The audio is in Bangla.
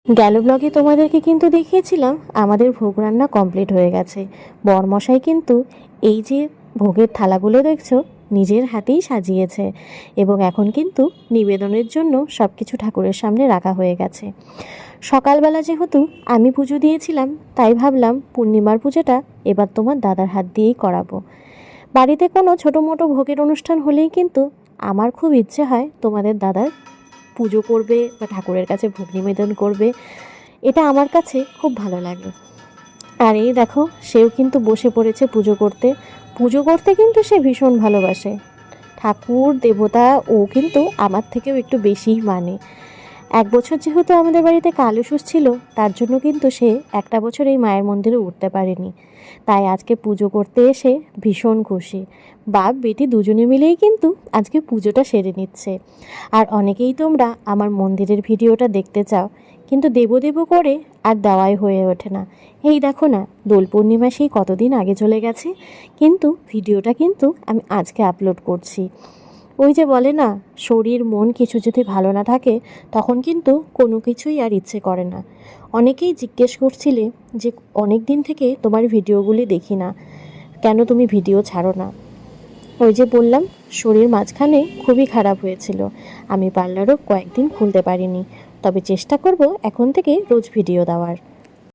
গেল ব্লগে তোমাদেরকে কিন্তু দেখিয়েছিলাম আমাদের ভোগ রান্না কমপ্লিট হয়ে গেছে। বরমশাই কিন্তু এই যে ভোগের থালাগুলো দেখছো নিজের হাতেই সাজিয়েছে এবং এখন কিন্তু নিবেদনের জন্য সব কিছু ঠাকুরের সামনে রাখা হয়ে গেছে। সকালবেলা যেহেতু আমি পুজো দিয়েছিলাম তাই ভাবলাম পূর্ণিমার পুজোটা এবার তোমার দাদার হাত দিয়েই করাবো। বাড়িতে কোনো ছোটো মোটো ভোগের অনুষ্ঠান হলেই কিন্তু আমার খুব ইচ্ছে হয় তোমাদের দাদার পুজো করবে বা ঠাকুরের কাছে ভোগ নিবেদন করবে, এটা আমার কাছে খুব ভালো লাগে। আর এই দেখো সেও কিন্তু বসে পড়েছে পুজো করতে। পুজো করতে কিন্তু সে ভীষণ ভালোবাসে। ঠাকুর দেবতা ও কিন্তু আমার থেকেও একটু বেশিই মানে। এক বছর যেহেতু আমাদের বাড়িতে কালুষুষ ছিল তার জন্য কিন্তু সে একটা বছর এই মায়ের মন্দিরে উঠতে পারেনি, তাই আজকে পুজো করতে এসে ভীষণ খুশি। বাপ বেটি দুজনে মিলেই কিন্তু আজকে পুজোটা সেরে নিচ্ছে। আর অনেকেই তোমরা আমার মন্দিরের ভিডিওটা দেখতে চাও, কিন্তু দেবো দেবো করে আর দেওয়াই হয়ে ওঠে না। এই দেখো না, দোল পূর্ণিমা সেই কতদিন আগে চলে গেছে, কিন্তু ভিডিওটা কিন্তু আমি আজকে আপলোড করছি। ওই যে বলে না, শরীর মন কিছু যদি ভালো না থাকে তখন কিন্তু কোনো কিছুই আর ইচ্ছে করে না। অনেকেই জিজ্ঞেস করছিলে যে অনেক দিন থেকে তোমার ভিডিওগুলি দেখি না, কেন তুমি ভিডিও ছাড়ো না। ওই যে বললাম, শরীর মাঝখানে খুবই খারাপ হয়েছিল, আমি পার্লারও কয়েকদিন খুলতে পারিনি, তবে চেষ্টা করব এখন থেকে রোজ ভিডিও দেওয়ার।